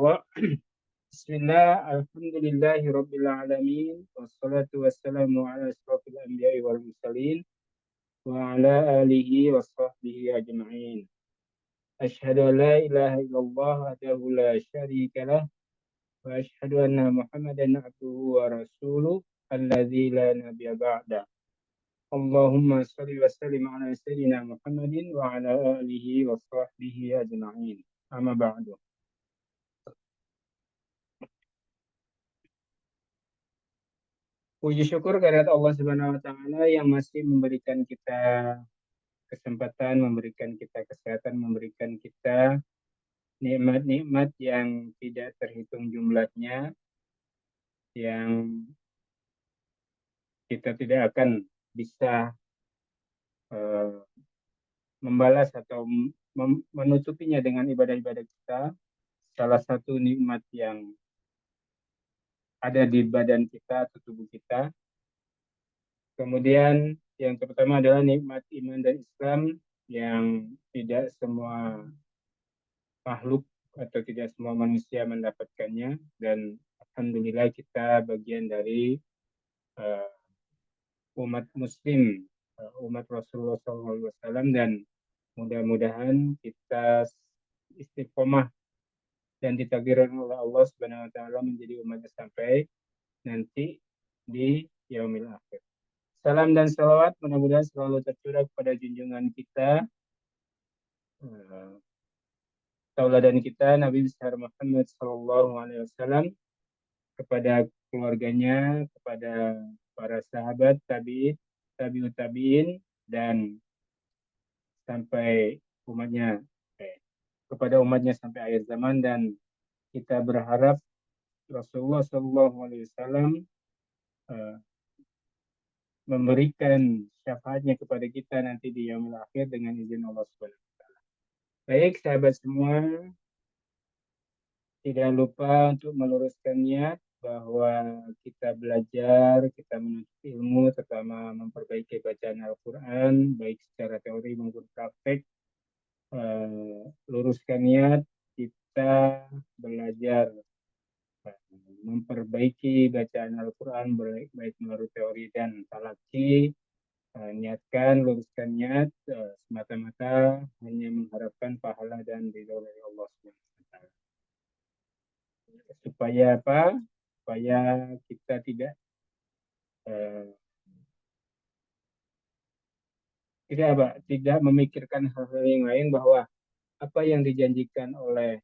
bahwa Bismillah, alhamdulillahi rabbil alamin, wassalatu wassalamu ala asrafil anbiya'i wal mursalin, wa ala alihi wa sahbihi ajma'in. Ashhadu an la ilaha illallah wahdahu la syarika lah, wa ashhadu anna Muhammadan abduhu wa rasuluh, alladzi la nabiyya ba'da. Allahumma salli wa sallim ala sayyidina Muhammadin wa ala alihi wa sahbihi ajma'in. Amma ba'du. Puji syukur kehadirat Allah Subhanahu wa taala yang masih memberikan kita kesempatan, memberikan kita kesehatan, memberikan kita nikmat-nikmat yang tidak terhitung jumlahnya, yang kita tidak akan bisa membalas atau menutupinya dengan ibadah-ibadah kita. Salah satu nikmat yang ada di badan kita atau tubuh kita. Kemudian yang pertama adalah nikmat iman dan Islam yang tidak semua makhluk atau tidak semua manusia mendapatkannya, dan alhamdulillah kita bagian dari umat muslim, umat Rasulullah SAW, dan mudah-mudahan kita istiqomah dan ditakdirkan oleh Allah Subhanahu wa taala menjadi umatnya sampai nanti di yaumil akhir. Salam dan salawat mudah-mudahan selalu tercurah kepada junjungan kita, tauladan kita Nabi besar Muhammad SAW, kepada keluarganya, kepada para sahabat, tabi'ut tabi'in, dan sampai umatnya, kepada umatnya sampai akhir zaman. Dan kita berharap Rasulullah SAW memberikan syafaatnya kepada kita nanti di yaumil akhir dengan izin Allah Subhanahu wa taala. Baik sahabat semua, tidak lupa untuk meluruskan niat bahwa kita belajar, kita menuntut ilmu, terutama memperbaiki bacaan Al-Quran, baik secara teori maupun praktek. Luruskan niat, kita belajar memperbaiki bacaan Al-Quran, baik melalui teori dan talaki. Niatkan, luruskan niat, semata-mata hanya mengharapkan pahala dan ridho dari Allah SWT. Supaya apa? Supaya kita tidak memikirkan hal-hal yang lain, bahwa apa yang dijanjikan oleh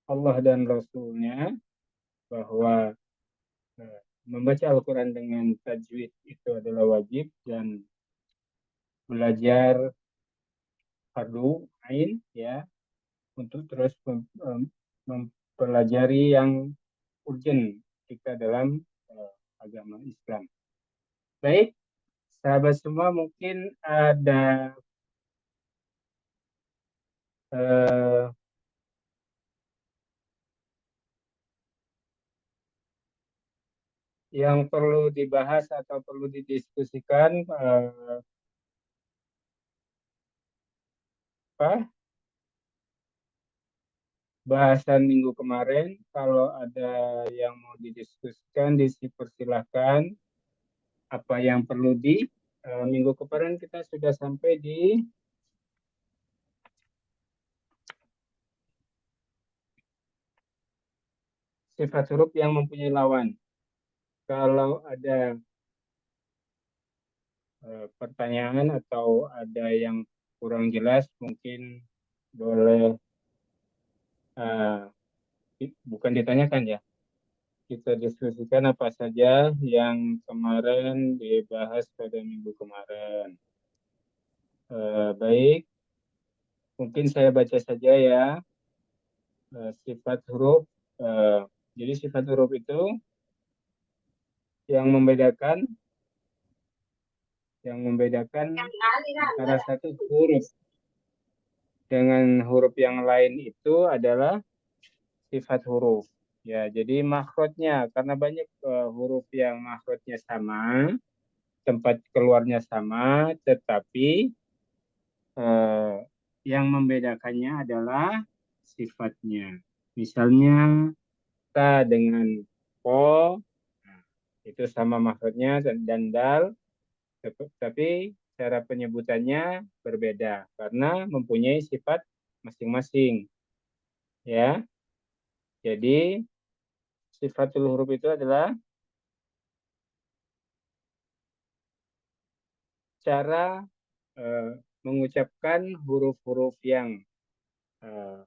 Allah dan Rasul-Nya, bahwa membaca Al-Quran dengan tajwid itu adalah wajib, dan belajar fardu ain, ya, untuk terus mempelajari yang urgent kita dalam agama Islam. Baik, sahabat semua, mungkin ada yang perlu dibahas atau perlu didiskusikan, bahasan minggu kemarin. Kalau ada yang mau didiskusikan, dipersilahkan. Apa yang perlu minggu kemarin kita sudah sampai di sifat huruf yang mempunyai lawan. Kalau ada pertanyaan atau ada yang kurang jelas, mungkin boleh bukan ditanyakan, ya, kita diskusikan apa saja yang kemarin dibahas pada minggu kemarin. Baik, mungkin saya baca saja, ya, sifat huruf. Jadi sifat huruf itu yang membedakan antara satu huruf dengan huruf yang lain itu adalah sifat huruf. Ya, jadi makhrajnya, karena banyak huruf yang makhrajnya sama, tempat keluarnya sama, tetapi yang membedakannya adalah sifatnya. Misalnya ta dengan po, nah, itu sama makhrajnya dan dal, tapi cara penyebutannya berbeda karena mempunyai sifat masing-masing, ya. Jadi sifatul huruf itu adalah cara mengucapkan huruf-huruf yang eh,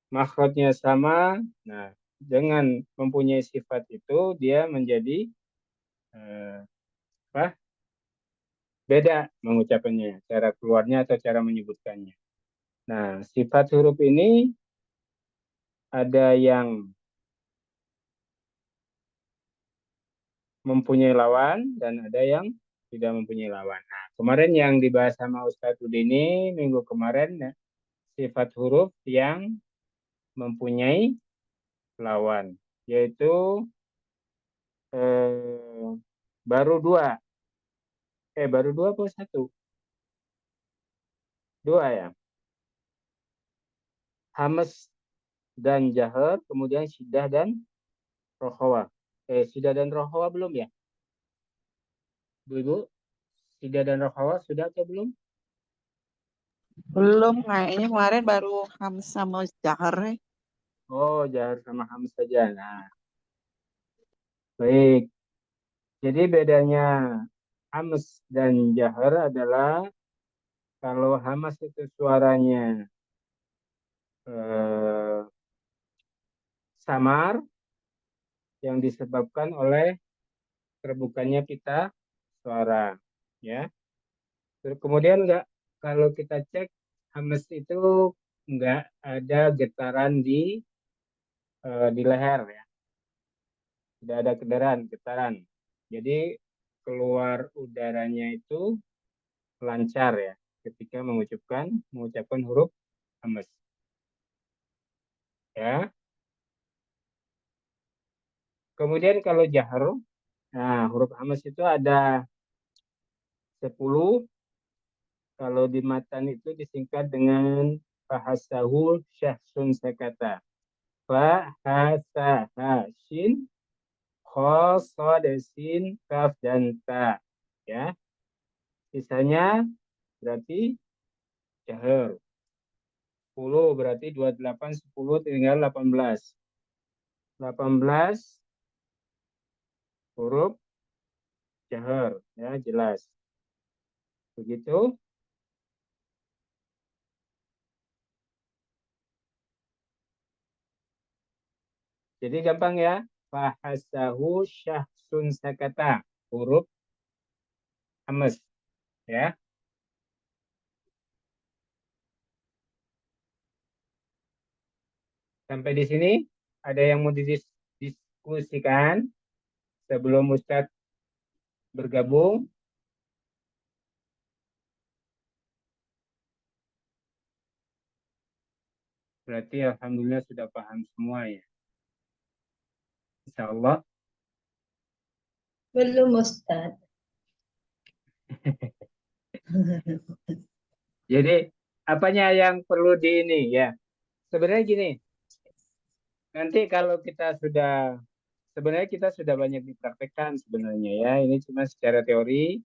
makhrajnya sama. Nah, dengan mempunyai sifat itu dia menjadi eh, apa? Beda mengucapkannya, cara keluarnya atau cara menyebutkannya. Nah, sifat huruf ini ada yang mempunyai lawan dan ada yang tidak mempunyai lawan. Nah, kemarin yang dibahas sama Ustadz Udini minggu kemarin ya, sifat huruf yang mempunyai lawan, yaitu eh, baru dua, baru dua atau satu? Dua ya. Hamas dan jahar, kemudian syiddah dan rokhawah. Syiddah dan rokhawah belum ya? Bu Ibu, syiddah dan rokhawah sudah atau belum? Belum, kayaknya kemarin baru Hams sama Jahar. Oh, jahar sama hamas saja. Nah, baik. Jadi bedanya hamas dan jahar adalah kalau hamas itu suaranya eh, samar yang disebabkan oleh terbukanya pita suara, ya. Terus kemudian enggak, kalau kita cek hamas itu enggak ada getaran di leher ya, tidak ada getaran. Jadi keluar udaranya itu lancar ya ketika mengucapkan huruf hamas, ya. Kemudian kalau jahar, nah huruf hamas itu ada 10. Kalau di matan itu disingkat dengan fahasahu syahsun sekata. Fahasaha shin, kho, so, sin, kaf, dan ta. Ya, sisanya berarti jahar. 10 berarti 28, 10 tinggal 18. 18 huruf jahar, ya jelas. Begitu. Jadi gampang ya. Fahasahu syahsun sakata. Huruf hamas, ya. Sampai di sini ada yang mau didiskusikan sebelum Ustadz bergabung? Berarti alhamdulillah sudah paham semua ya. Insya Allah. Belum Ustaz. Jadi apanya yang perlu di ini ya? Sebenarnya gini, nanti kalau kita sudah sebenarnya kita sudah banyak dipraktekkan sebenarnya ya. Ini cuma secara teori.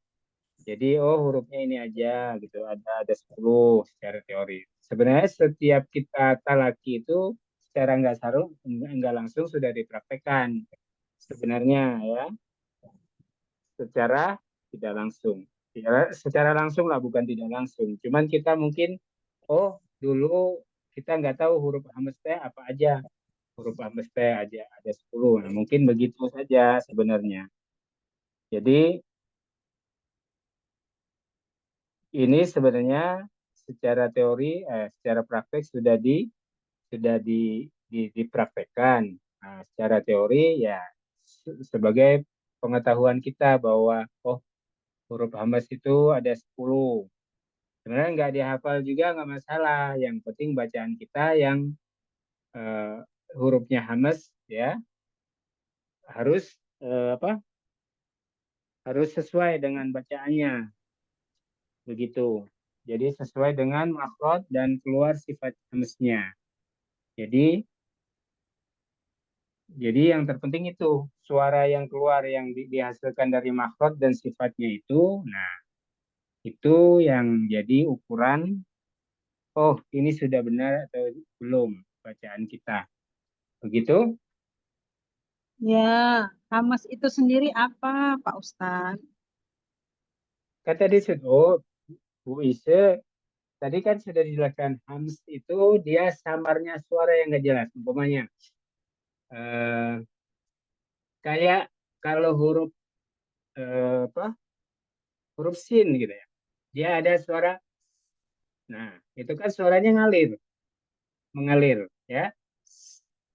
Jadi oh hurufnya ini aja gitu. Ada 10 secara teori. Sebenarnya setiap kita talaki itu secara nggak langsung sudah dipraktekkan sebenarnya ya. Secara tidak langsung. Secara langsung lah bukan tidak langsung. Cuman kita mungkin oh dulu kita nggak tahu huruf hamzah apa aja. Huruf hamzah aja ada 10. Nah, mungkin begitu saja sebenarnya. Jadi ini sebenarnya secara teori, secara praktek sudah dipraktekkan. Nah, secara teori ya sebagai pengetahuan kita bahwa oh huruf hamzah itu ada 10. Sebenarnya nggak dihafal juga nggak masalah. Yang penting bacaan kita yang eh, hurufnya hamzah ya harus apa? Harus sesuai dengan bacaannya begitu. Jadi sesuai dengan makhraj dan keluar sifat hamzahnya. Jadi Jadi yang terpenting itu suara yang keluar yang dihasilkan dari makhraj dan sifatnya itu. Nah, itu yang jadi ukuran, oh ini sudah benar atau belum bacaan kita. Begitu? Ya, hamas itu sendiri apa, Pak Ustadz? Kata disebut, oh Bu Ise, tadi kan sudah dijelaskan hams itu dia samarnya suara yang nggak jelas. Umpamanya, eh, kayak kalau huruf apa huruf sin gitu ya. Dia ada suara, nah itu kan suaranya ngalir, mengalir ya.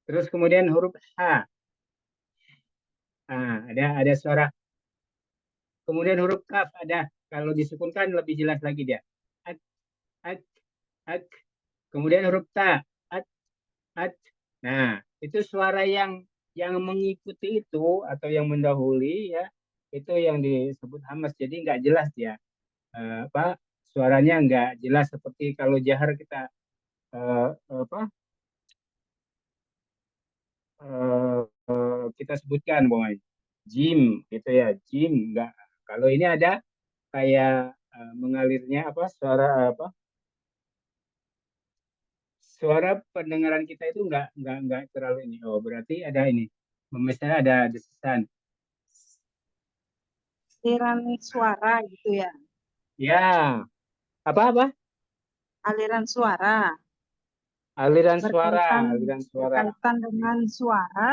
Terus kemudian huruf H, nah, ada suara. Kemudian huruf kaf ada, kalau disukunkan lebih jelas lagi dia. At, at, at. Kemudian huruf ta, at, at. Nah, itu suara yang mengikuti itu atau yang mendahului ya, itu yang disebut hamas. Jadi nggak jelas dia. Apa suaranya nggak jelas seperti kalau jahar kita apa kita sebutkan bahwa jim gitu ya, jim nggak. Kalau ini ada kayak mengalirnya apa suara pendengaran kita itu nggak terlalu ini. Oh berarti ada ini, misalnya ada desisan. Aliran suara gitu ya. Ya, apa Aliran suara aliran suara, berkaitan aliran suara, berkaitan dengan suara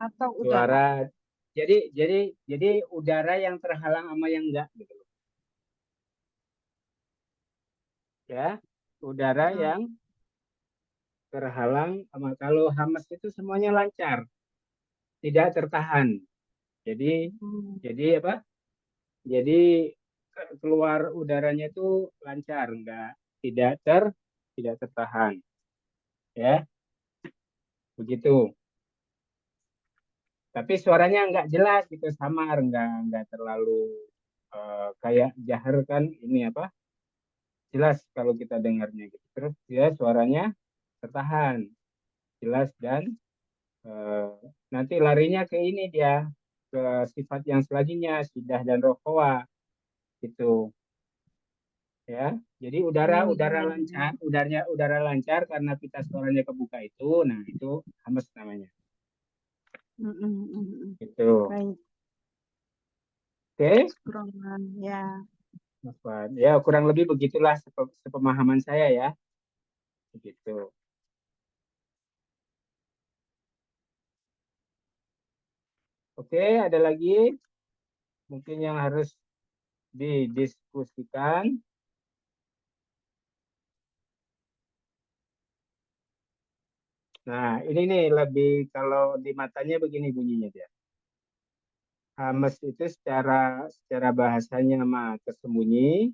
atau udara. suara. Jadi udara yang terhalang sama yang enggak gitu loh. Ya, udara Hmm. yang terhalang sama, kalau hamas itu semuanya lancar, tidak tertahan. Jadi Hmm. jadi apa? Jadi keluar udaranya itu lancar, enggak tidak ter tidak tertahan. Ya, begitu. Tapi suaranya nggak jelas gitu, samar, nggak terlalu kayak jahar kan ini apa? Jelas kalau kita dengarnya gitu. Terus dia suaranya tertahan, jelas dan eh, nanti larinya ke ini dia ke sifat yang selanjutnya sidah dan rokowa gitu ya. Jadi udara Hmm, udara iya, lancar, iya. udara lancar karena pita suaranya kebuka itu. Nah, itu hamas namanya. Hmm, hmm, hmm, hmm. Gitu. Baik, Oke, kurangan ya. Mas Wan. Ya, kurang lebih begitulah sepemahaman saya ya. Begitu. Oke, ada lagi mungkin yang harus didiskusikan. Nah, ini nih lebih kalau di matanya begini bunyinya dia. Hamas itu secara bahasanya mah tersembunyi.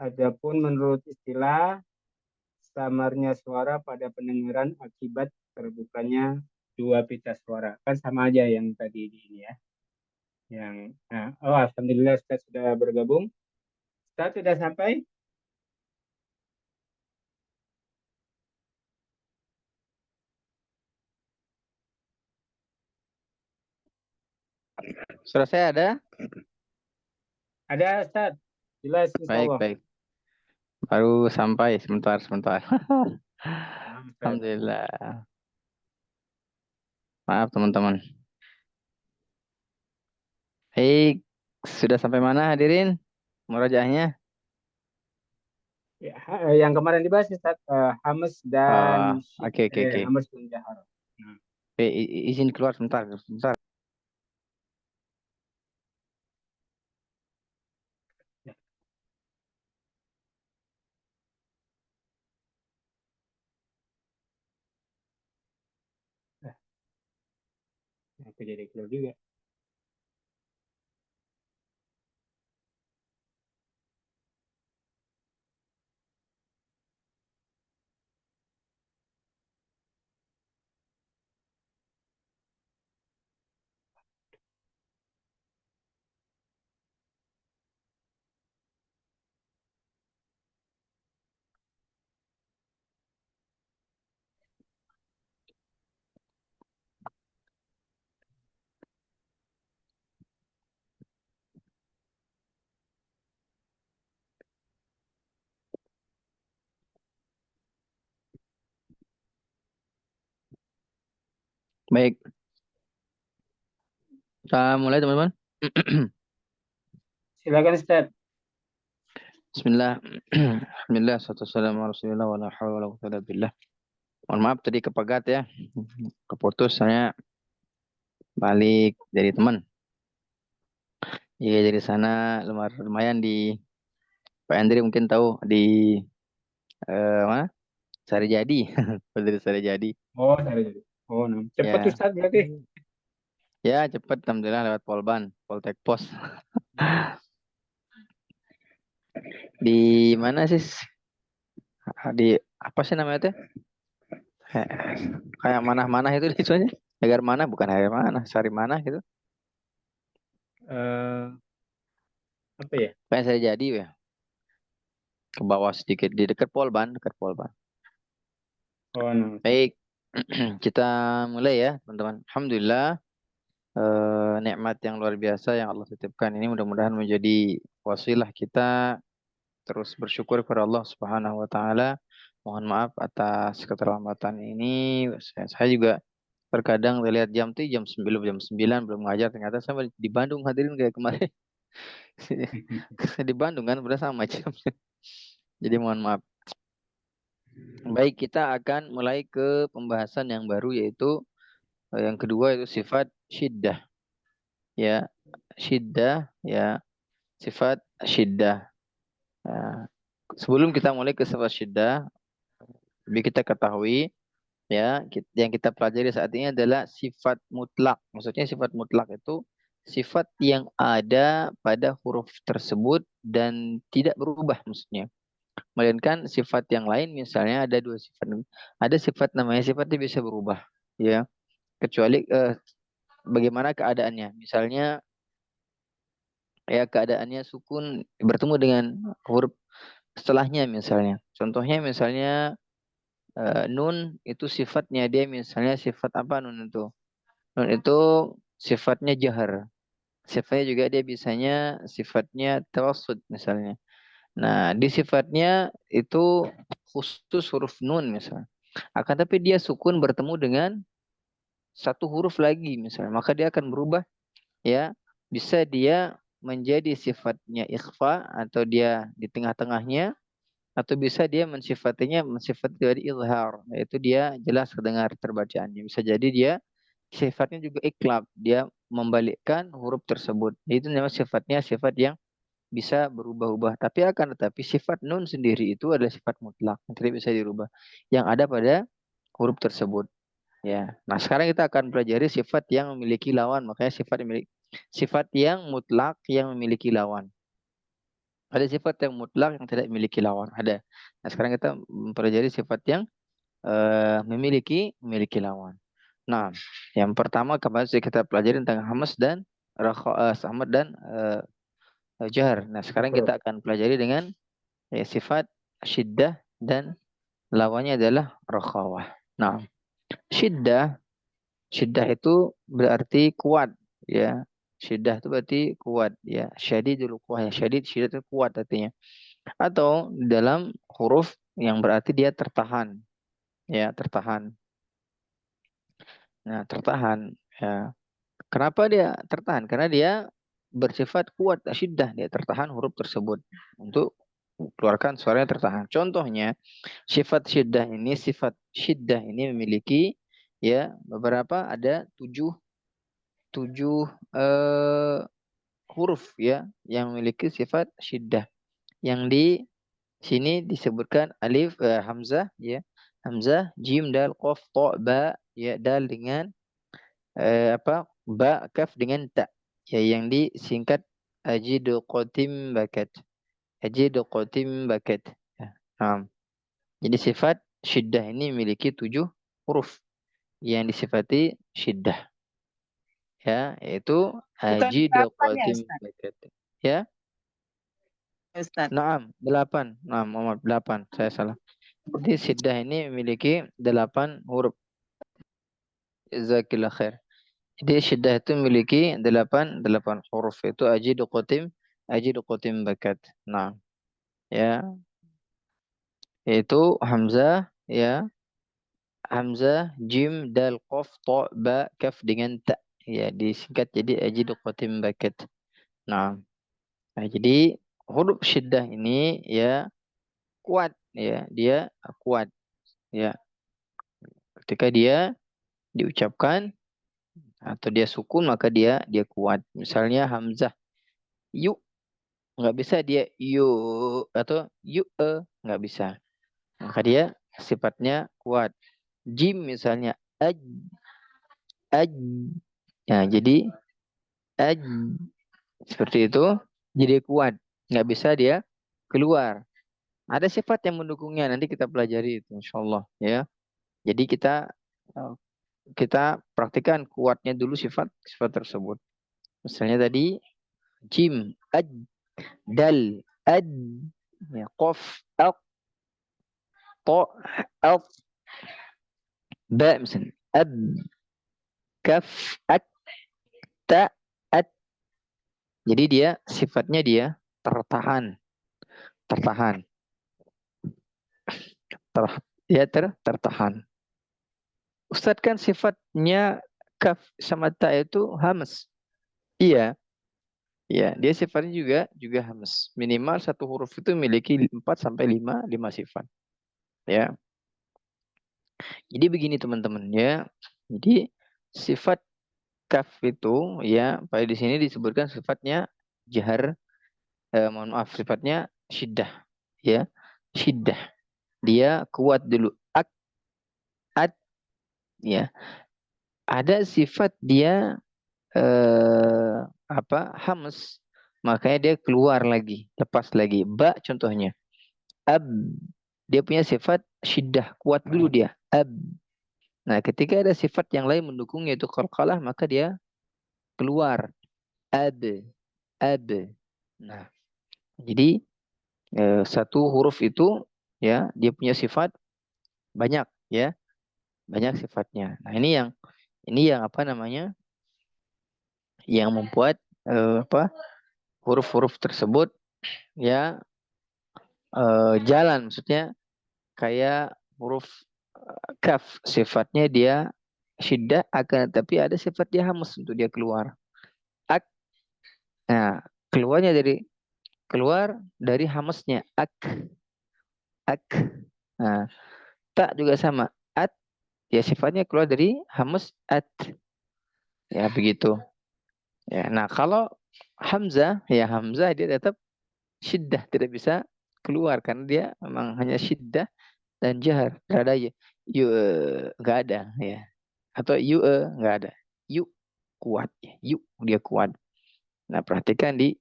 Adapun menurut istilah samarnya suara pada pendengaran akibat terbukanya dua pita suara. Kan sama aja yang tadi di ini ya. Yang nah, oh alhamdulillah Ustaz sudah bergabung. Ustaz sudah sampai? Suara saya ada? Ada Ustaz. Jelas insya Baik, Allah. baik. Baru sampai sebentar, sebentar. Nah, Ustaz. Alhamdulillah. Maaf teman-teman. Baik, sudah sampai mana hadirin? Murojaahnya? Ya, yang kemarin dibahas Ustaz, Hamas dan Oke, oke, oke. Hamas dan Jahar. Nah, Izin keluar sebentar, sebentar. ya, aku jadi keluar juga. Baik, kita mulai teman-teman. Silakan Ustaz. Bismillah. Alhamdulillah, wassalamu ala rasulillah, wa la hawla wa la quwwata illa billah. Mohon maaf tadi kepegat ya. Keputus saya balik dari teman. Iya, dari sana lumayan di Pak Andri mungkin tahu di mana? Sari Jadi. Dari Sari Jadi. Oh, sorry. Oh, nah. Cepat Ya. Ustaz berarti. Ya, cepet alhamdulillah lewat Polban, Poltek Pos. Di mana sih? Di apa sih namanya tuh? Kayak, kayak manah-manah itu di soalnya. Agar mana bukan agar mana, Sari mana gitu. Eh, apa ya? Kayak Sari Jadi ya. Ke bawah sedikit di dekat Polban, dekat Polban. Oh, nah. Baik, kita mulai ya, teman-teman. Alhamdulillah, nikmat yang luar biasa yang Allah titipkan ini mudah-mudahan menjadi wasilah kita terus bersyukur kepada Allah Subhanahu wa taala. Mohon maaf atas keterlambatan ini. Saya juga terkadang lihat jam tuh jam 9 belum ngajar, ternyata saya di Bandung hadirin kayak kemarin. Di Bandung kan udah sama jamnya. Jadi mohon maaf. Baik, kita akan mulai ke pembahasan yang baru yaitu yang kedua itu sifat syiddah. Ya, syiddah ya, sifat syiddah. Nah, sebelum kita mulai ke sifat syiddah, lebih kita ketahui ya, yang kita pelajari saat ini adalah sifat mutlak. Maksudnya sifat mutlak itu sifat yang ada pada huruf tersebut dan tidak berubah maksudnya. Melainkan sifat yang lain misalnya ada dua sifat. Ada sifat namanya sifatnya bisa berubah ya. Kecuali bagaimana keadaannya. Misalnya ya keadaannya sukun bertemu dengan huruf setelahnya misalnya. Contohnya misalnya nun itu sifatnya dia misalnya sifat apa nun itu? Nun itu sifatnya jahar. Sifatnya juga dia bisanya sifatnya tawassud misalnya. Nah, di sifatnya itu khusus huruf nun misalnya. Akan tapi dia sukun bertemu dengan satu huruf lagi misalnya, maka dia akan berubah ya. Bisa dia menjadi sifatnya ikhfa atau dia di tengah-tengahnya atau bisa dia mensifat dari izhar, yaitu dia jelas terdengar terbacaannya. Bisa jadi dia sifatnya juga iklab, dia membalikkan huruf tersebut. Itu namanya sifatnya sifat yang bisa berubah-ubah. Tapi akan tetapi sifat nun sendiri itu adalah sifat mutlak, yang tidak bisa dirubah. Yang ada pada huruf tersebut. Ya. Nah, sekarang kita akan pelajari sifat yang memiliki lawan. Makanya sifat yang mutlak yang memiliki lawan. Ada sifat yang mutlak yang tidak memiliki lawan. Ada. Nah, sekarang kita mempelajari sifat yang memiliki lawan. Nah, yang pertama kemarin sudah kita pelajari tentang hamas dan samad dan jahar. Nah, sekarang kita akan pelajari dengan sifat syiddah dan lawannya adalah rakhawah. Nah, syiddah syiddah itu berarti kuat ya. Syiddah itu berarti kuat ya. Syadidul quwwah ya. Syiddah itu kuat artinya. Atau dalam huruf yang berarti dia tertahan ya, tertahan. Nah, tertahan ya. Kenapa dia tertahan? Karena dia bersifat kuat syiddah, dia tertahan huruf tersebut untuk keluarkan suaranya tertahan. Contohnya, sifat syiddah ini memiliki ya beberapa ada tujuh tujuh huruf ya yang memiliki sifat syiddah. Yang di sini disebutkan alif, hamzah ya, hamzah, jim, dal, qaf, ta, ba ya, dal dengan ba, kaf dengan ta ya, yang disingkat ajidu qatim bakat, ajidu qatim bakat ya. Nah, jadi sifat syiddah ini memiliki tujuh huruf yang disifati syiddah ya, yaitu Bukan ajidu 8 ya, qatim Ustaz? bakat ya. Ustaz. Naam, 8. Naam, Muhammad 8. Saya salah. Jadi syiddah ini memiliki 8 huruf. Jazakillah khair. Jadi syiddah itu memiliki 8 huruf, itu ajidu qatim bakat. Nah, ya, yaitu hamzah ya, hamzah, jim, dal, qaf, ta, ba, kaf dengan ta. Ya, disingkat jadi ajidu qatim bakat. Nah, jadi huruf syiddah ini ya kuat ya, dia kuat ya. Ketika dia diucapkan atau dia sukun maka dia kuat. Misalnya hamzah yu nggak bisa dia yu atau yu nggak bisa. Maka dia sifatnya kuat. Jim misalnya aj. Ya, jadi aj seperti itu jadi kuat. Nggak bisa dia keluar. Ada sifat yang mendukungnya nanti kita pelajari itu insyaallah ya. Jadi eh, kita praktikkan kuatnya dulu sifat tersebut. Misalnya tadi jim ad dal ad ya qaf aq ta aq ba misalnya ab kaf at ta at. Jadi dia sifatnya dia tertahan, tertahan, ter, tertahan. Ustadz kan sifatnya kaf sama ta itu hamas. Iya, iya, dia sifatnya juga hamas. Minimal satu huruf itu memiliki 4 sampai 5 sifat. Ya. Jadi begini teman-teman ya. Jadi sifat kaf itu ya, pada di sini disebutkan sifatnya jahar, mohon maaf sifatnya syiddah ya. Syiddah. Dia kuat dulu. At ya. Ada sifat dia hamas, makanya dia keluar lagi, lepas lagi. Ba contohnya. Ab, dia punya sifat syiddah, kuat dulu dia. Ab. Nah, ketika ada sifat yang lain mendukung yaitu qalqalah, maka dia keluar. Ab, ab. Nah, jadi satu huruf itu ya dia punya sifat banyak ya, banyak sifatnya. Nah, ini yang apa namanya? Yang membuat huruf-huruf tersebut ya jalan, maksudnya kayak huruf kaf sifatnya dia syiddah akan tapi ada sifat dia hamus untuk dia keluar. Ak, nah keluar dari hamusnya ak. Nah, tak juga sama at ya sifatnya keluar dari hamus at ya begitu. Ya, nah kalau hamzah dia tetap syiddah tidak bisa keluar karena dia memang hanya syiddah dan jahar. Tidak ada nggak ada ya. Atau nggak ada. Yu kuat ya. Yu dia kuat. Nah, perhatikan di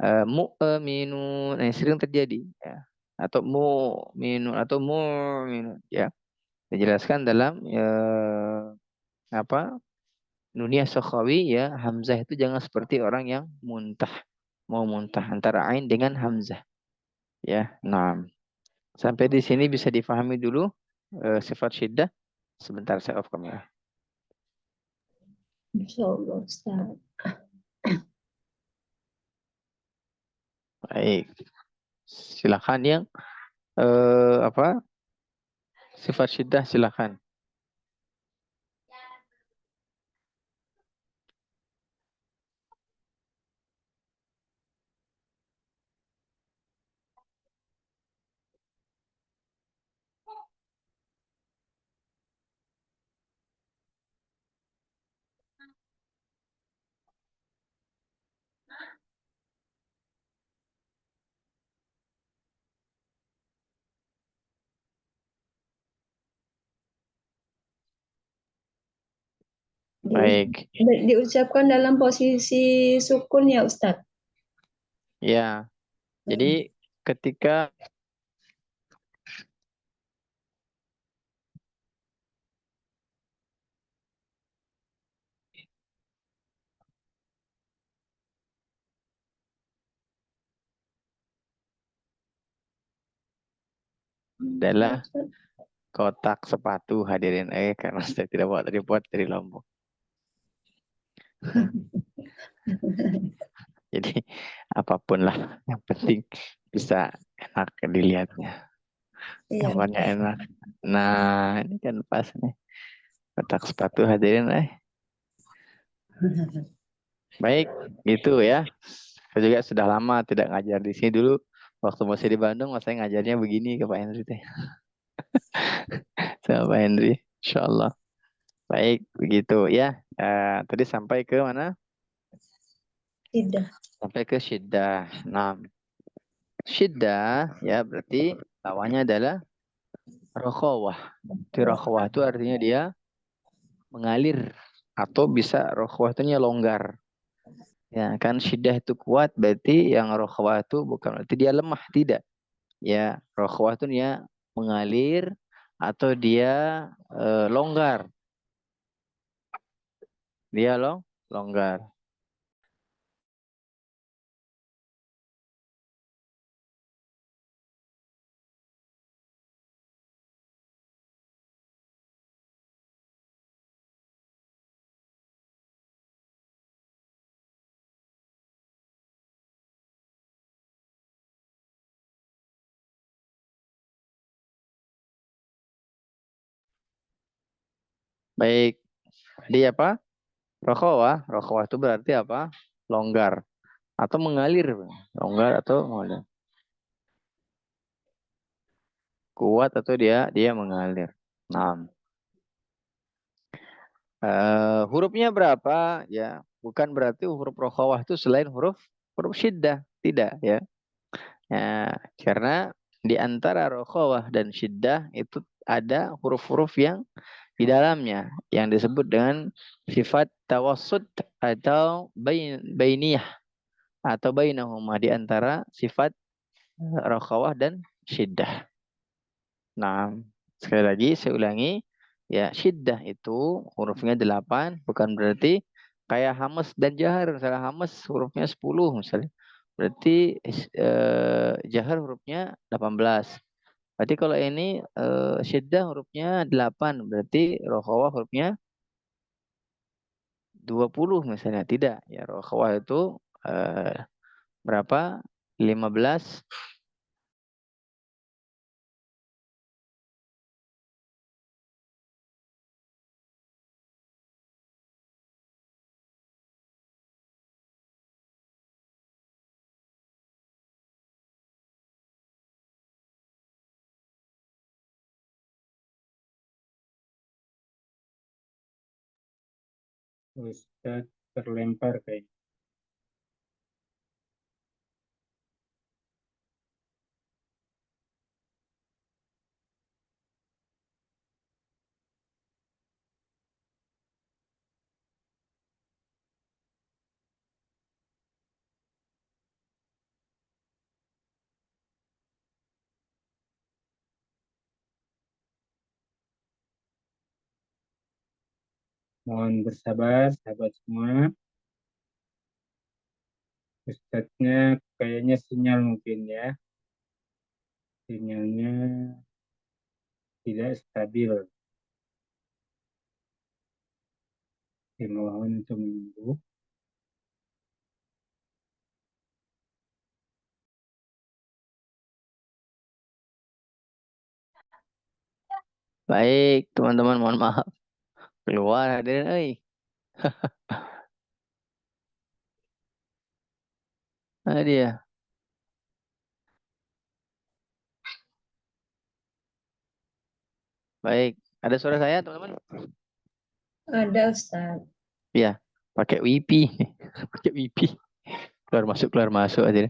mu'minun. Nah, sering terjadi ya. Atau mu'minun atau mu'minun ya. Dijelaskan dalam apa? Nuniyah Sakhawi ya, hamzah itu jangan seperti orang yang mau muntah antara ain dengan hamzah ya. Nah, sampai di sini bisa difahami dulu sifat syiddah. Sebentar saya off kamera. Insyaallah Ustaz. Baik. Silakan yang sifat syiddah silakan. Baik. Diucapkan dalam posisi sukun ya Ustaz. Ya. Jadi ketika adalah kotak sepatu hadirin karena saya tidak dibuat dari Lombok. Jadi apapun lah yang penting bisa enak dilihatnya. Iya. Gambarnya enak. Nah, ini kan pas nih. Kotak sepatu hadirin Baik, gitu ya. Saya juga sudah lama tidak ngajar di sini dulu. Waktu masih di Bandung, saya ngajarnya begini ke Pak Henry teh. Sama Pak Henry, Insya Allah. Baik, begitu ya. Tadi sampai ke mana? Tidak. Sampai ke syiddah. Nah, syiddah ya berarti lawannya adalah rokhawah. Rokhawah itu artinya dia mengalir atau bisa rokhawah itu longgar. Ya kan syiddah itu kuat berarti yang rokhawah itu bukan berarti dia lemah, tidak. Ya, rokhawah itu dia mengalir atau dia longgar. Dia longgar. Baik. Dia apa? Rokhawah. Rokhawah itu berarti apa? Longgar atau mengalir. Longgar atau mengalir. Kuat atau dia mengalir. Nah, hurufnya berapa? Ya, bukan berarti huruf rokhawah itu selain huruf syiddah, tidak ya. Ya, karena di antara rokhawah dan syiddah itu ada huruf-huruf yang di dalamnya yang disebut dengan sifat tawassut atau bainiyah atau bainahuma di antara sifat rokhawah dan syiddah. Nah, sekali lagi saya ulangi, ya syiddah itu hurufnya 8, bukan berarti kayak hamas dan jahar. Misalnya hamas hurufnya 10 misalnya. Berarti jahar hurufnya 18. Berarti kalau ini syiddah hurufnya 8, berarti rokhawah hurufnya 20 misalnya. Tidak, ya rokhawah itu berapa? 15. Ustaz terlempar kayak. Mohon bersabar, sahabat semua. Ustadznya kayaknya sinyal mungkin ya. Sinyalnya tidak stabil. Dimohon untuk menunggu. Baik, teman-teman, mohon maaf. Keluar hadirin, Nah dia. Baik, ada suara saya, teman-teman? Ada, Ustaz. Ya, pakai wifi. Pakai wifi. Keluar masuk aja.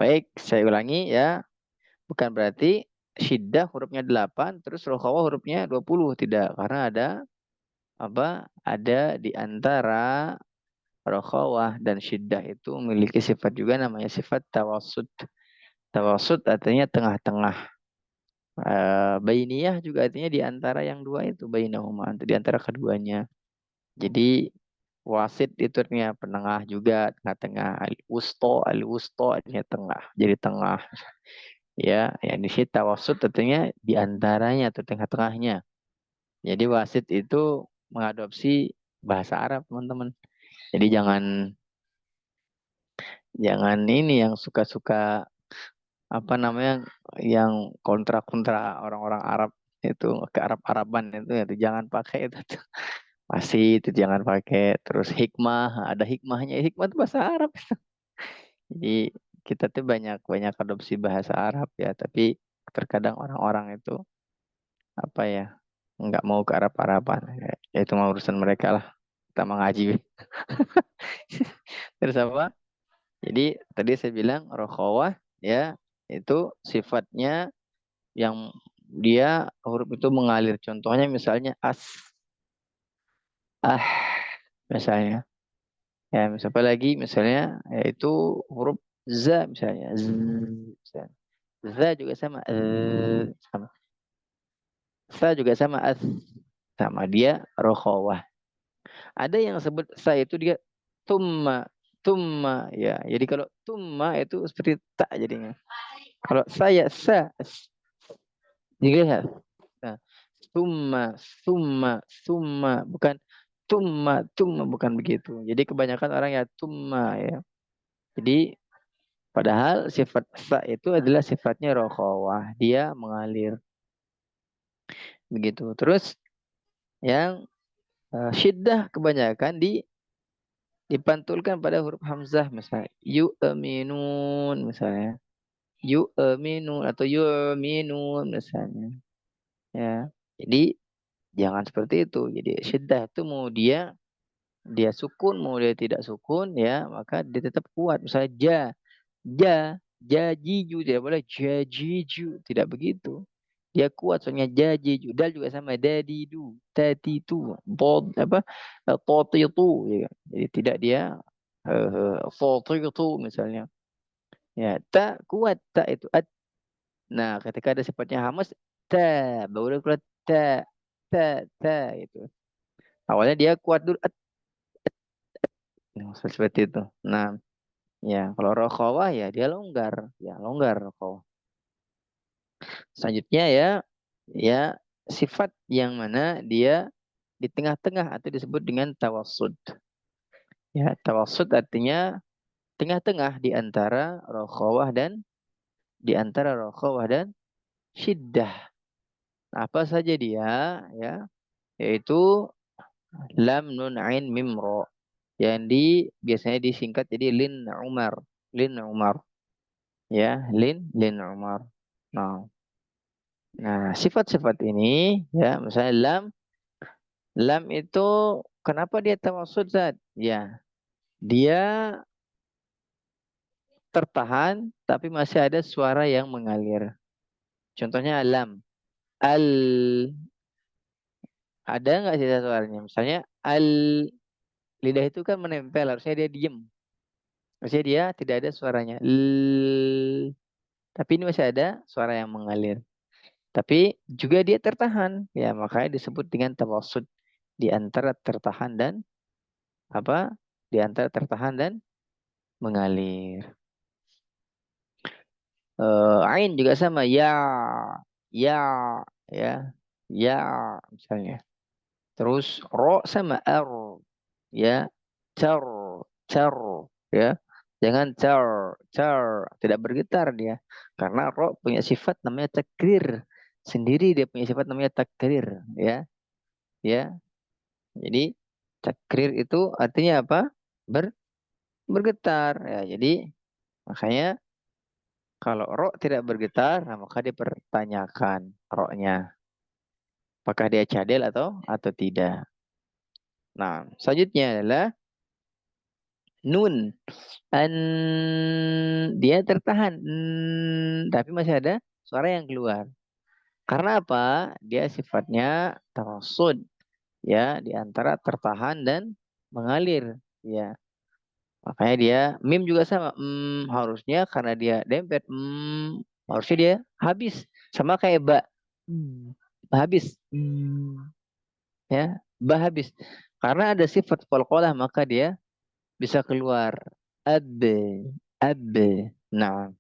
Baik, saya ulangi ya. Bukan berarti syiddah hurufnya 8, terus rokhawah hurufnya 20. Tidak, karena ada apa? Ada di antara rokhawah dan syiddah itu memiliki sifat juga namanya sifat tawassut. Tawassut artinya tengah-tengah. Bainiyah juga artinya di antara yang dua itu, bainahuma, di antara keduanya. Jadi wasit itu artinya penengah juga, tengah-tengah. Al-wusto artinya tengah, jadi tengah. Ya, yang di sini tawassut artinya di antaranya atau tengah-tengahnya. Jadi wasit itu mengadopsi bahasa Arab, teman-teman. Jadi jangan jangan ini yang suka-suka apa namanya yang kontra-kontra orang-orang Arab itu ke Arab-Araban itu ya jangan pakai itu tuh. Masih itu jangan pakai. Terus hikmah, ada hikmahnya. Hikmah itu bahasa Arab. Jadi kita tuh banyak banyak adopsi bahasa Arab ya, tapi terkadang orang-orang itu apa ya nggak mau ke Arab-Araban. Ya, itu mah urusan mereka lah. Kita mengaji. Terus apa? Jadi tadi saya bilang rokhawah ya itu sifatnya yang dia huruf itu mengalir. Contohnya misalnya as, ah, misalnya. Ya, misalnya apa lagi misalnya yaitu huruf za misalnya. Z, misalnya. Za juga sama. Sama. Sa juga sama. As, sama dia rokhawah. Ada yang sebut sa itu dia tumma. Tumma ya. Jadi kalau tumma itu seperti tak jadinya. Kalau saya sa. Dilihat. Nah, summa, summa, summa, bukan tumma, tumma, bukan begitu. Jadi kebanyakan orang ya tumma ya. Jadi padahal sifat sa itu adalah sifatnya rokhawah. Dia mengalir begitu. Terus yang syiddah kebanyakan dipantulkan pada huruf hamzah misalnya yu'minun misalnya yu'minun atau yu'minun misalnya ya. Jadi jangan seperti itu. Jadi syiddah itu mau dia sukun mau dia tidak sukun ya maka dia tetap kuat. Misalnya jajiju tidak boleh jajiju tidak begitu. Dia kuat soalnya jajiju. Dal juga sama dadidu tatitu bod apa totitu ya. Jadi tidak dia totitu misalnya ya tak kuat tak itu nah ketika ada sifatnya hamas ta baru keluar ta itu awalnya dia kuat dulu nah, seperti itu. Nah, ya kalau rokhawah ya dia longgar, ya longgar rokhawah. Selanjutnya ya sifat yang mana dia di tengah-tengah atau disebut dengan tawassud. Ya, tawassud artinya tengah-tengah di antara rokhawah dan syiddah. Nah, apa saja dia ya, yaitu lam nun ain mim ro yang biasanya disingkat jadi lin Umar ya lin Umar. Nah, sifat-sifat ini ya, misalnya lam itu kenapa dia tawassud Zat? Ya, dia tertahan tapi masih ada suara yang mengalir. Contohnya lam, al ada nggak sisa suaranya? Misalnya al lidah itu kan menempel, harusnya dia diem. Harusnya dia tidak ada suaranya. Tapi ini masih ada suara yang mengalir. Tapi juga dia tertahan, ya makanya disebut dengan tawassud di antara tertahan dan apa di antara tertahan dan mengalir. Ain juga sama ya ya ya misalnya. Terus ro sama r ya car car ya. Jangan car tidak bergetar dia karena ro punya sifat namanya takrir sendiri dia punya sifat namanya takrir ya ya. Jadi takrir itu artinya apa? Ber, bergetar ya. Jadi makanya kalau ro tidak bergetar, nah maka dipertanyakan ro-nya. Apakah dia cadel atau tidak. Nah, selanjutnya adalah nun. An, dia tertahan. Tapi masih ada suara yang keluar. Karena apa? Dia sifatnya tawassud. Ya, di antara tertahan dan mengalir. Ya, makanya dia mim juga sama. Harusnya karena dia dempet. Harusnya dia habis. Sama kayak ba. Habis. Ya, ba habis. Karena ada sifat qalqalah maka dia bisa keluar. Ab. Ab. Nah,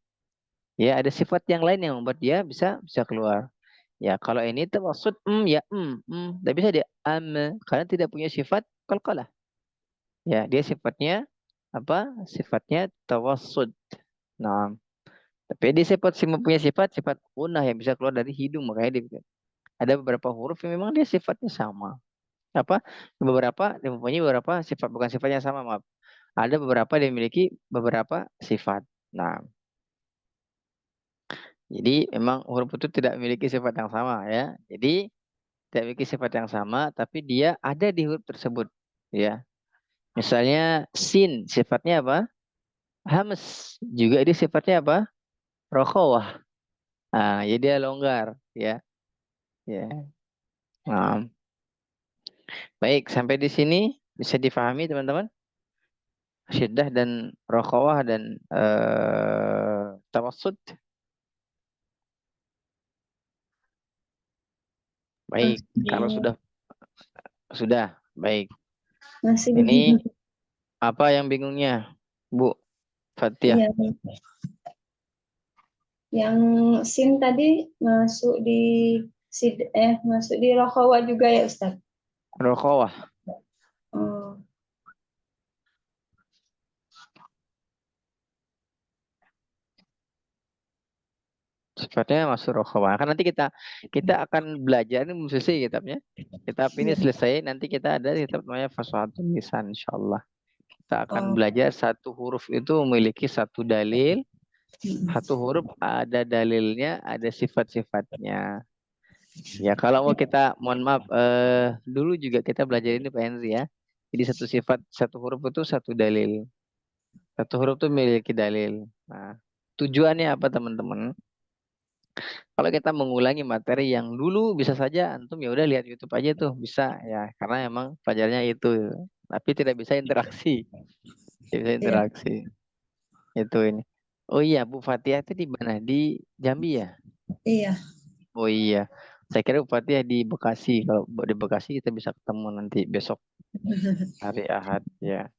ya ada sifat yang lain yang membuat dia bisa keluar. Ya, kalau ini termaksud ya tapi bisa dia karena tidak punya sifat qalqalah. Ya, dia sifatnya apa? Sifatnya tawassud. Nah, Tapi dia punya sifat punah yang bisa keluar dari hidung, makanya dia ada beberapa huruf yang memang dia sifatnya sama. Apa? Beberapa dia mempunyai beberapa sifat, bukan sifatnya sama, maaf. Ada beberapa dia memiliki beberapa sifat. Nah, jadi memang huruf itu tidak memiliki sifat yang sama ya. Jadi tidak memiliki sifat yang sama, tapi dia ada di huruf tersebut. Ya, misalnya sin, sifatnya apa? Hamas. Juga dia sifatnya apa? Rokhawah. Nah, jadi dia longgar. Ya, ya. Nah, baik, sampai di sini bisa difahami teman-teman? Syiddah dan rokhawah dan tawassud. Baik, kalau Masih, sudah baik. masih Ini bingung. apa yang bingungnya, Bu Fathia? Iya, yang SIM tadi masuk di Rokawa juga ya Ustaz. Rokhawah. Oh, Sifatnya masuk rokhawah. Kan nanti kita akan belajar ini belum selesai kitabnya. Kitab ini iya. selesai, nanti kita ada kitab namanya Fashatul Lisan insyaallah. Kita akan Oh, belajar satu huruf itu memiliki satu dalil, mm, satu huruf ada dalilnya, ada sifat-sifatnya. Ya, kalau mau kita, mohon maaf, dulu juga kita belajar ini Pak Henry ya. Jadi satu sifat, satu huruf itu satu dalil. Satu huruf itu memiliki dalil. Nah, tujuannya apa teman-teman? Kalau kita mengulangi materi yang dulu bisa saja antum ya udah lihat YouTube aja tuh bisa ya, karena emang pelajarannya itu. Tapi tidak bisa interaksi, tidak bisa iya, interaksi. Itu ini. Oh iya, Bu Fatia itu di mana? Di Jambi ya? iya. Oh iya. Saya kira Bu Fatia di Bekasi. Kalau di Bekasi kita bisa ketemu nanti besok hari Ahad ya.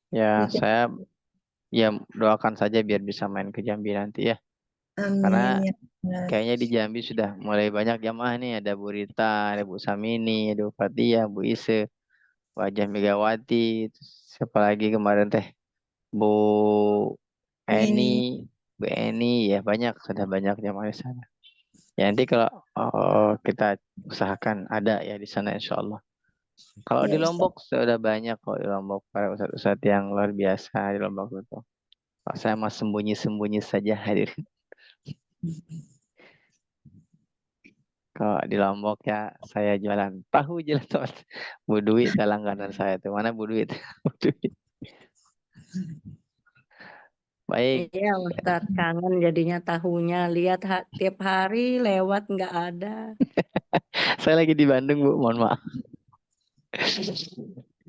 Ya, Iya. saya ya doakan saja biar bisa main ke Jambi nanti ya. Amin Karena ya Allah. kayaknya di Jambi sudah mulai banyak jamaah nih. Ada Bu Rita, ada Bu Samini, ada Bu Fatia, Bu Ise, Wajah Megawati. Terus siapa lagi kemarin teh? Bu Eni, Ini Bu Eni. Ya banyak, sudah banyak jamaah di sana. Ya nanti kalau kita usahakan ada ya di sana insya Allah. Kalau di ya Ustaz. Lombok sudah banyak kok di Lombok para ustadz-ustadz yang luar biasa di Lombok itu. Kalau saya mah sembunyi-sembunyi saja hadir. Kalau di Lombok ya saya jualan tahu jelas teman. Bu Dwi itu langganan saya tuh. Mana Bu Dwi? Bu Dwi. Baik, Iya, Ustadz kangen jadinya tahunya. Lihat tiap hari lewat nggak ada. saya lagi di Bandung Bu, mohon maaf.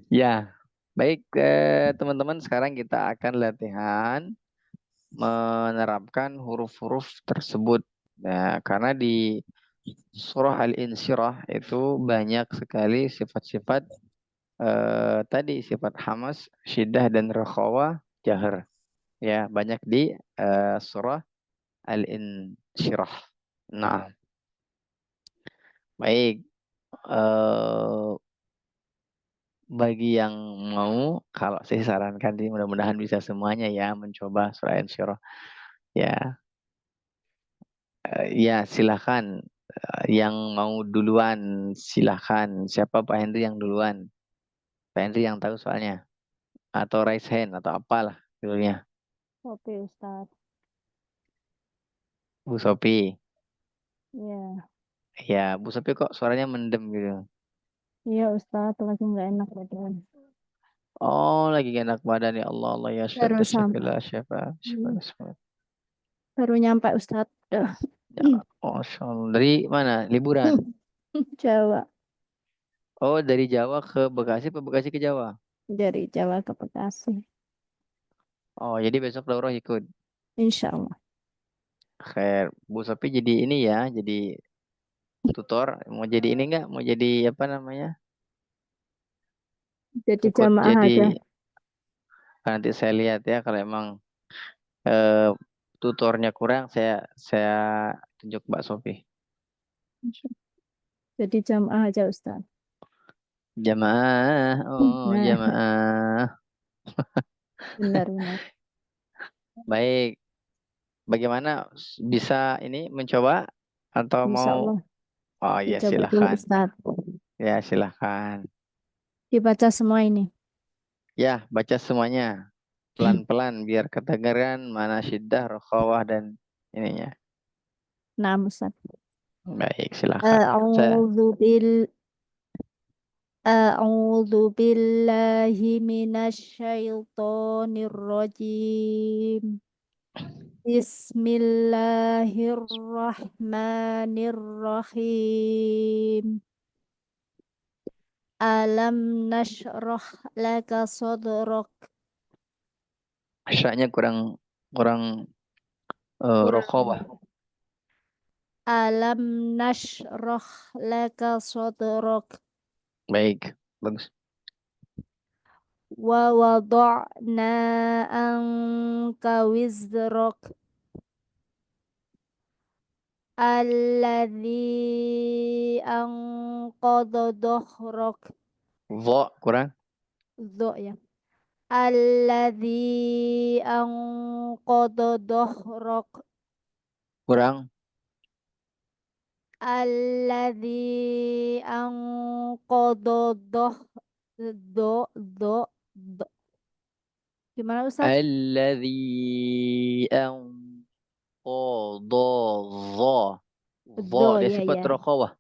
Ya, baik teman-teman sekarang kita akan latihan menerapkan huruf-huruf tersebut. Nah, karena di surah Al-Insyirah itu banyak sekali sifat-sifat tadi sifat hamas, syiddah dan rakhawah, jahr. Ya, banyak di surah Al-Insyirah. Nah, baik. eh Bagi yang mau, kalau saya sarankan sih mudah-mudahan bisa semuanya ya mencoba surah Al-Insyirah. Ya, ya silahkan. Yang mau duluan silahkan. Siapa Pak Henry yang duluan? Pak Henry yang tahu soalnya. Atau raise hand atau apalah dulunya. Oke, Ustadz. Bu Sopi. Iya, Ya, Bu Sopi kok suaranya mendem gitu. iya Ustadz, lagi nggak enak badan. Oh, lagi gak enak badan ya Allah, Allah ya Baru syafaa sampai, syafilah syafa syafa Hmm, syafa. baru nyampe Ustadz. Udah. Ya, oh, dari mana? Liburan. Jawa, Oh, dari Jawa ke Bekasi, ke Bekasi ke Jawa. dari Jawa ke Bekasi. Oh, jadi besok daurah ikut. Insya Allah. Khair, Bu Sopi jadi ini ya, jadi tutor. Mau jadi ini enggak? Mau jadi apa namanya? Jadi Ikut jamaah jadi, aja. nanti saya lihat ya kalau emang eh, tutornya kurang, saya tunjuk Mbak Sopi. Jadi jamaah aja Ustadz. Jamaah, oh Nah, jamaah. benar-benar. Baik, bagaimana bisa ini mencoba atau Insya mau? Allah. Oh ya Dicoba dulu silahkan. Ustadz. Ya silahkan. Dibaca semua ini. Ya baca semuanya pelan-pelan biar kedengaran mana syiddah, rokhawah dan ininya. Nah, Ustadz. Baik silahkan. A'udzu bil A'udzu billahi minasyaitonir rajim. Bismillahirrahmanirrahim. Alam nashrah laka sadrak. Asyaknya kurang kurang rokhawah. Alam nashrah laka sadrak. Baik, bagus. Wa wada'na anka wizrak. Alladzi anqadha dhahrak. Dha kurang. Dho ya. Alladzi anqadha dhahrak. Kurang. Alladzi anqadha do do do. Gimana Ustaz? Alladzi anqadha dha. Dha Do dia ya sifat ya. rokhawah.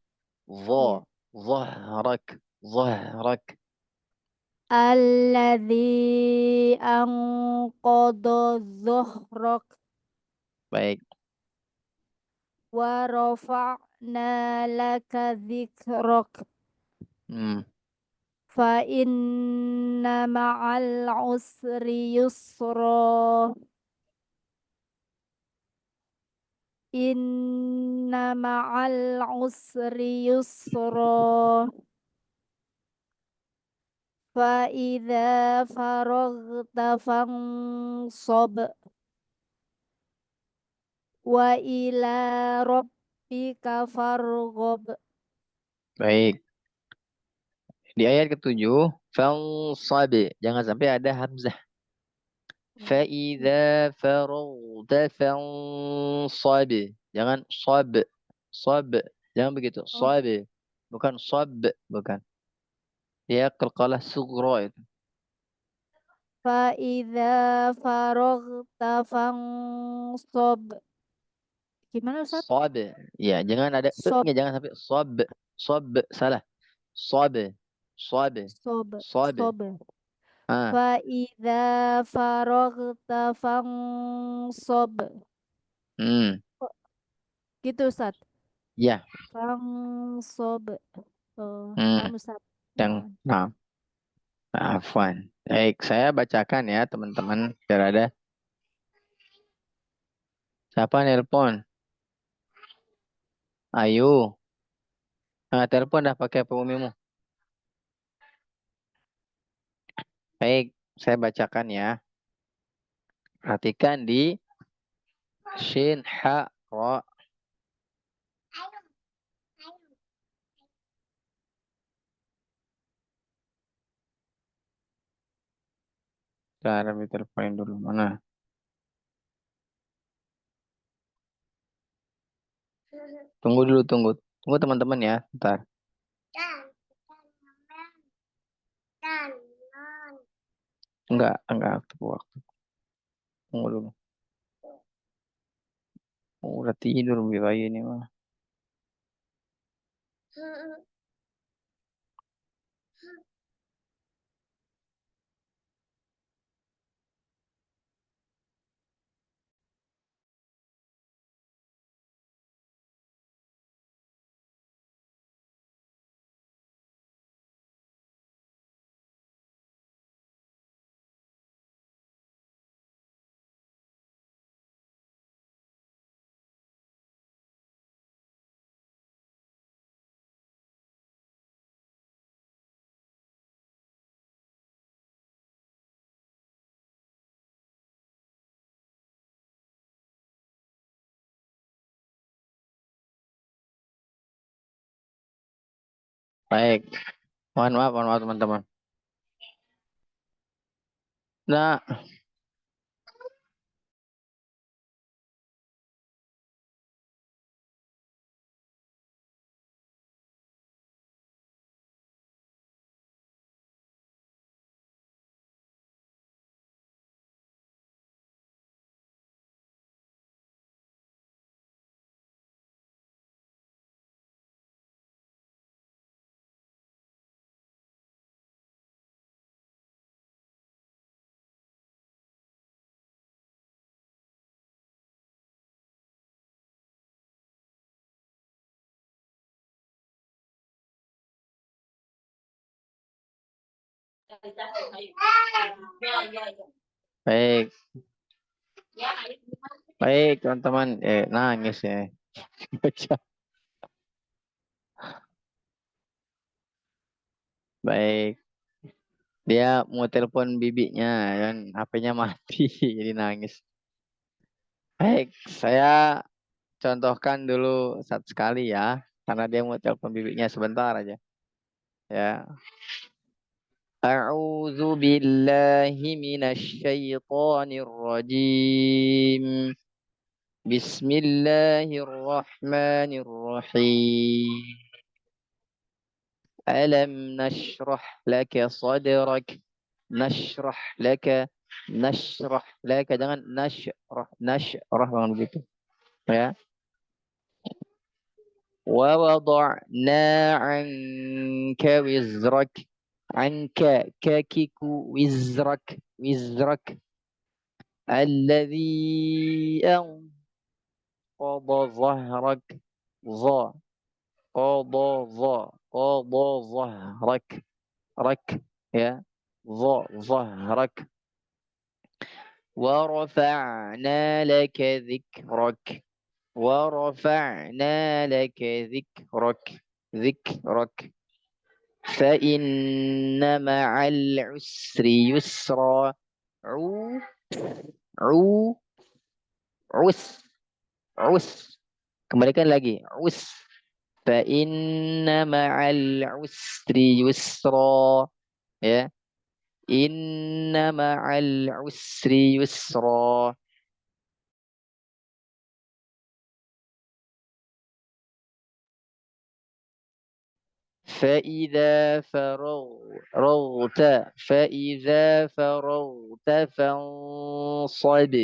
Iya. Dha. Dhahrak. Dhahrak. Alladzi anqadha dhahrak. Baik. Wa rafa'na laka dzikrak. Hmm. Fa inna ma'al usri yusra. Inna ma'al usri yusra. Fa idza faraghta fansab. Wa ila rabbika farghab. Baik. Di ayat ke-7, fansab. Jangan sampai ada hamzah. Fa'idza faragta fansab. Jangan sab. Sab. Jangan begitu. Oh. Sab. Bukan sab. Bukan. Ya qalqalah sughra itu. Fa idza faraghta fansab. Gimana Ustaz? Sab. Ya, jangan ada Sob, nya jangan sampai sab. Sab. Salah. Sab. Sab. sob, Sab. sob. Ah. Fa idza faraghta fansab. Hmm. Gitu Ustaz. Ya. Fansab. Oh, Hmm. nah Ustaz. Yang Nah. nah. Afwan. Baik, saya bacakan ya teman-teman biar ada. Siapa nelpon? Ayo. Telepon dah pakai pengumimu. Baik, saya bacakan ya. Perhatikan di shin ha ra. Cara teleponin dulu mana? Tunggu dulu, tunggu. Tunggu teman-teman ya, bentar. Enggak waktu. Tunggu dulu. Oh, udah tidur lebih bayi ini mah. Baik. Mohon maaf teman-teman. Nah, Baik, baik teman-teman. Nangis ya. Baca. Baik. Dia mau telepon bibinya kan HP-nya mati jadi nangis. Baik, saya contohkan dulu satu sekali ya, karena dia mau telepon bibinya sebentar aja. Ya. A'udzu billahi minasy syaithanir rajim. Bismillahirrahmanirrahim. Alam nashrah laka sadrak. Nashrah laka. Nashrah laka. Jangan nashrah. Nashrah jangan begitu. Ya. Wa wada'na anka wizrak. Anka kakiku wizrak. Wizrak. Alladhi anqadha zahrak. Za. Qadha za. Qadha zahrak. Rak. Ya. Zahrak. ورفعنا لك ذكرك ورفعنا لك ذكرك ذكرك فإن مع العسر يسرا عو عو عس عس kembalikan lagi عس فإن مع العسر يسرا ya inna ma'al usri yusra. فإذا فرغت فانصب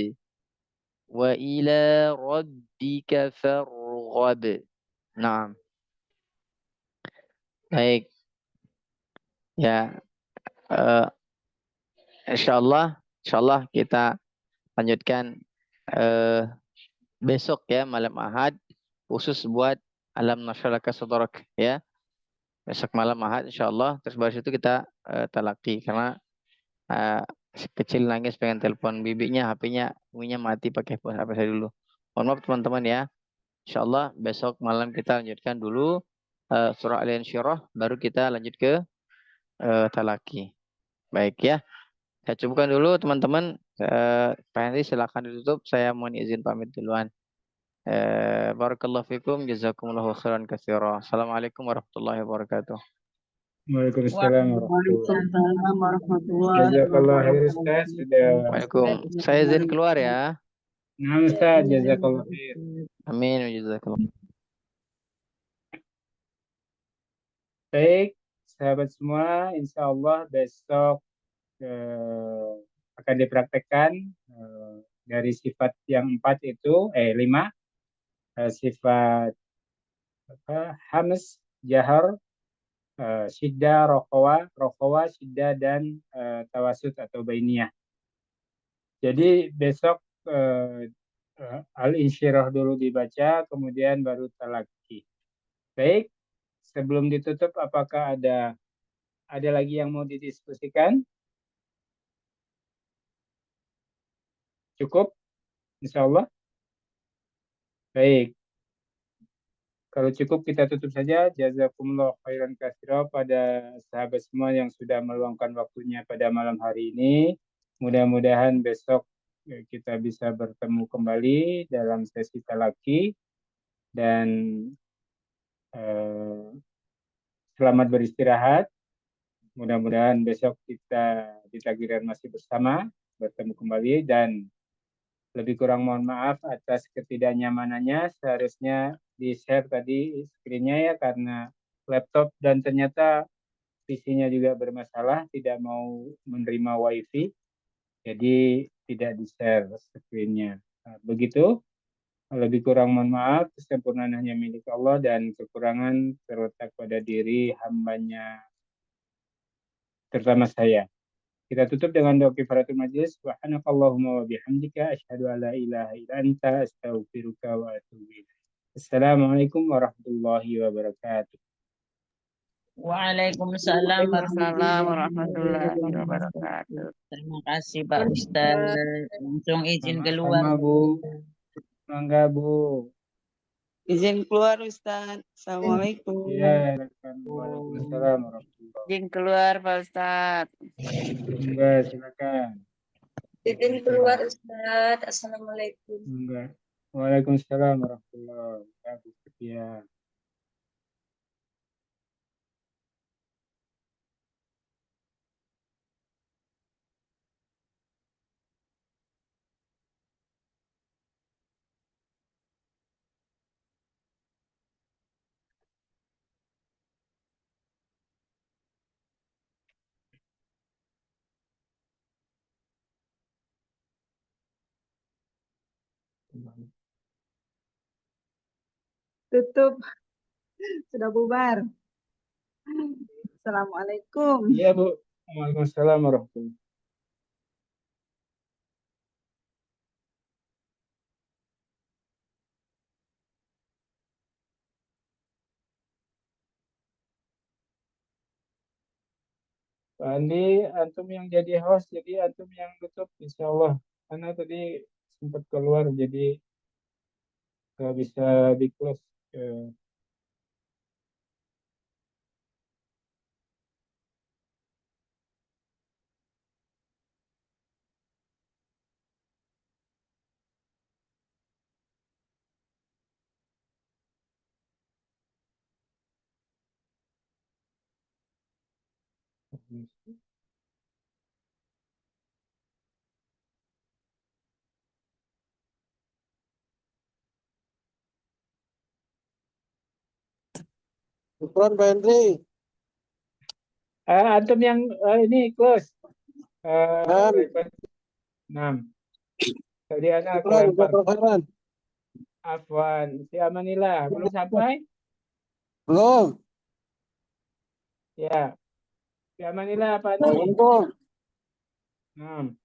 وإلى ربك فارغب. Nah, baik ya. Insyaallah kita lanjutkan besok ya, malam Ahad, khusus buat alam nasralaka sadrak ya. Besok malam Ahad insyaallah. Terus baru itu kita talaki karena kecil nangis pengen telepon bibinya, HP-nya mati pakai HP saya dulu. Mohon maaf teman-teman ya. Insyaallah besok malam kita lanjutkan dulu surah Al-Insyirah, baru kita lanjut ke talaki. Baik ya. Saya cukupkan dulu teman-teman. Pak Henry silakan ditutup. Saya mohon izin pamit duluan. Barakallahu fikum, jazakumullahu khairan katsira. Assalamualaikum warahmatullahi wabarakatuh. Waalaikumsalam warahmatullahi Waalaikumsalam warahmatullahi Jazakallah khair wabarakatuh. Ustaz sudah. Waalaikum. Saya izin keluar ya. Nah Ustaz, jazakallah khair. Amin. Jazakallah. Baik, sahabat semua, insya Allah besok akan dipraktekkan dari sifat yang 4 itu, 5 sifat hams, jahar, syiddah, rokawa, syiddah, dan tawasud atau bainiyah. Jadi besok Al-Insyirah dulu dibaca, kemudian baru talaki. Baik, sebelum ditutup, apakah ada lagi yang mau didiskusikan? Cukup? Insya Allah. Baik. Kalau cukup kita tutup saja. Jazakumullah khairan katsira pada sahabat semua yang sudah meluangkan waktunya pada malam hari ini. Mudah-mudahan besok kita bisa bertemu kembali dalam sesi talaki. Dan selamat beristirahat. Mudah-mudahan besok kita di takbiran masih bersama, bertemu kembali, dan lebih kurang mohon maaf atas ketidaknyamanannya. Seharusnya di-share tadi screen-nya ya, karena laptop dan ternyata PC-nya juga bermasalah, tidak mau menerima WiFi, jadi tidak di-share screen-nya. Nah, begitu. Lebih kurang mohon maaf, kesempurnaan hanya milik Allah dan kekurangan terletak pada diri hambanya, terutama saya. Kita tutup dengan doa kifaratul majlis. Subhanakallahumma wa bihamdika asyhadu an la ilaha illa anta astaghfiruka wa atubu ilaik. Assalamualaikum warahmatullahi wabarakatuh. Waalaikumsalam Waalaikumsalam warahmatullahi warahmatullahi wabarakatuh. wabarakatuh. Terima kasih Pak Ustaz. Langsung izin keluar. Sama-sama Bu. Mangga Bu. Izin keluar Ustaz. Assalamualaikum. Iya, silakan. Waalaikumsalam warahmatullahi. Izin keluar Pak Ustadz. Mangga, silakan. Izin keluar Ustaz. Assalamualaikum. Mangga. Waalaikumsalam warahmatullahi wabarakatuh. Ya. Tutup. Sudah bubar. Assalamualaikum. Iya Bu. Waalaikumsalam warahmatullahi. Pak Andi, antum yang jadi host, jadi antum yang tutup, insya Allah. Karena tadi sempat keluar, jadi nggak bisa di close. Syukron Pak Henry. Antum yang ini close. Nam. 6. Tadi anak Syukron, lempar. Syukron. Afwan, si Amanillah belum sampai? Belum. Ya. Si Amanillah apa nih? Belum. 6.